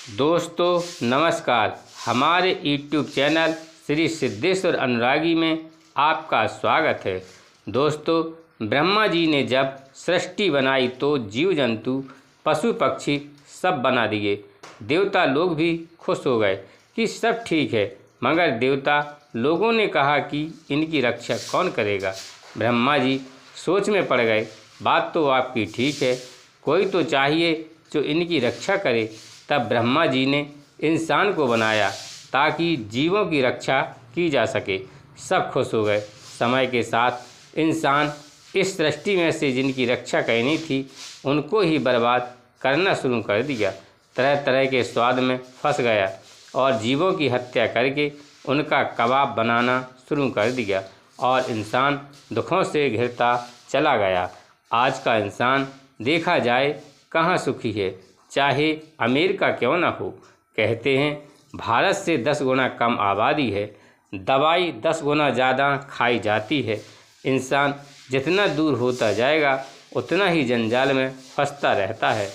दोस्तों नमस्कार। हमारे यूट्यूब चैनल श्री सिद्धेश्वर अनुरागी में आपका स्वागत है। दोस्तों, ब्रह्मा जी ने जब सृष्टि बनाई तो जीव जंतु पशु पक्षी सब बना दिए। देवता लोग भी खुश हो गए कि सब ठीक है, मगर देवता लोगों ने कहा कि इनकी रक्षा कौन करेगा। ब्रह्मा जी सोच में पड़ गए। बात तो आपकी ठीक है, कोई तो चाहिए जो इनकी रक्षा करे। तब ब्रह्मा जी ने इंसान को बनाया ताकि जीवों की रक्षा की जा सके। सब खुश हो गए। समय के साथ इंसान इस सृष्टि में से जिनकी रक्षा करनी थी उनको ही बर्बाद करना शुरू कर दिया। तरह तरह के स्वाद में फंस गया और जीवों की हत्या करके उनका कबाब बनाना शुरू कर दिया और इंसान दुखों से घिरता चला गया। आज का इंसान देखा जाए कहाँ सुखी है, चाहे अमेरिका क्यों ना हो। कहते हैं भारत से 10 गुना कम आबादी है, दवाई 10 गुना ज़्यादा खाई जाती है। इंसान जितना दूर होता जाएगा उतना ही जंजाल में फंसता रहता है।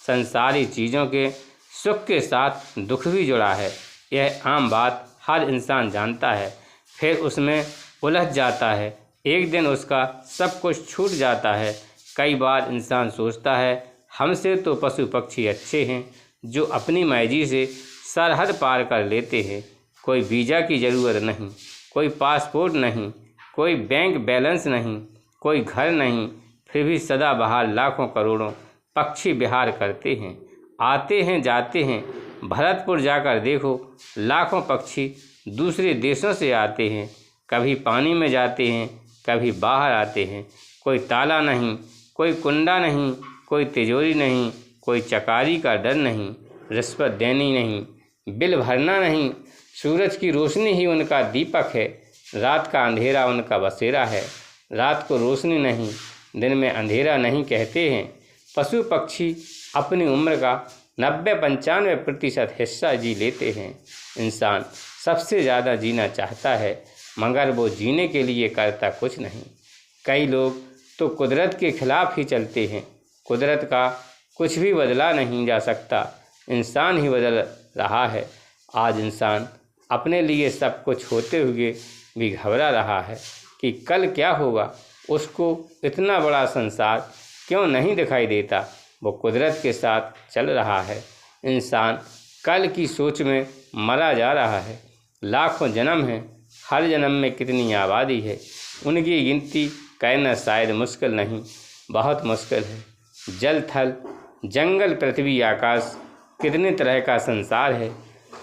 संसारी चीज़ों के सुख के साथ दुख भी जुड़ा है, यह आम बात हर इंसान जानता है। फिर उसमें उलझ जाता है। एक दिन उसका सब कुछ छूट जाता है। कई बार इंसान सोचता है हमसे तो पशु पक्षी अच्छे हैं जो अपनी मर्जी से सरहद पार कर लेते हैं। कोई वीज़ा की ज़रूरत नहीं, कोई पासपोर्ट नहीं, कोई बैंक बैलेंस नहीं, कोई घर नहीं, फिर भी सदाबहार लाखों करोड़ों पक्षी विहार करते हैं, आते हैं जाते हैं। भरतपुर जाकर देखो, लाखों पक्षी दूसरे देशों से आते हैं। कभी पानी में जाते हैं, कभी बाहर आते हैं। कोई ताला नहीं, कोई कुंडा नहीं, कोई तिजोरी नहीं, कोई चकारी का डर नहीं, रिश्वत देनी नहीं, बिल भरना नहीं। सूरज की रोशनी ही उनका दीपक है, रात का अंधेरा उनका बसेरा है। रात को रोशनी नहीं, दिन में अंधेरा नहीं कहते हैं। पशु पक्षी अपनी उम्र का 90-95% हिस्सा जी लेते हैं। इंसान सबसे ज़्यादा जीना चाहता है, मगर वो जीने के लिए करता कुछ नहीं। कई लोग तो कुदरत के खिलाफ ही चलते हैं। कुदरत का कुछ भी बदला नहीं जा सकता, इंसान ही बदल रहा है। आज इंसान अपने लिए सब कुछ होते हुए भी घबरा रहा है कि कल क्या होगा। उसको इतना बड़ा संसार क्यों नहीं दिखाई देता। वो कुदरत के साथ चल रहा है। इंसान कल की सोच में मरा जा रहा है। लाखों जन्म हैं, हर जन्म में कितनी आबादी है उनकी गिनती कहना शायद मुश्किल नहीं, बहुत मुश्किल है। जल थल जंगल पृथ्वी आकाश कितने तरह का संसार है,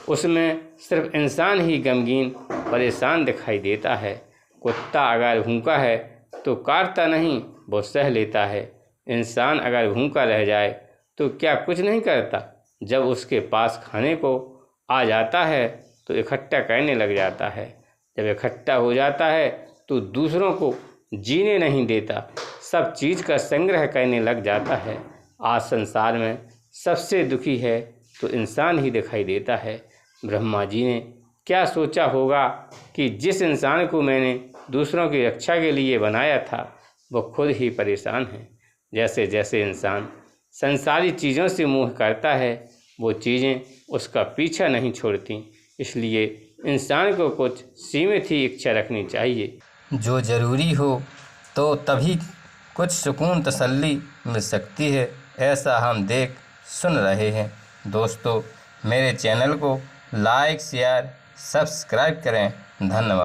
उसमें सिर्फ इंसान ही गमगीन परेशान दिखाई देता है। कुत्ता अगर भूखा है तो काटता नहीं, वो सह लेता है। इंसान अगर भूखा रह जाए तो क्या कुछ नहीं करता। जब उसके पास खाने को आ जाता है तो इकट्ठा करने लग जाता है। जब इकट्ठा हो जाता है तो दूसरों को जीने नहीं देता, सब चीज़ का संग्रह करने लग जाता है। आज संसार में सबसे दुखी है तो इंसान ही दिखाई देता है। ब्रह्मा जी ने क्या सोचा होगा कि जिस इंसान को मैंने दूसरों की रक्षा के लिए बनाया था वो खुद ही परेशान है। जैसे जैसे इंसान संसारी चीज़ों से मोह करता है वो चीज़ें उसका पीछा नहीं छोड़ती। इसलिए इंसान को कुछ सीमित ही इच्छा रखनी चाहिए, जो ज़रूरी हो तो तभी कुछ सुकून तसल्ली मिल सकती है। ऐसा हम देख सुन रहे हैं। दोस्तों, मेरे चैनल को लाइक शेयर सब्सक्राइब करें। धन्यवाद।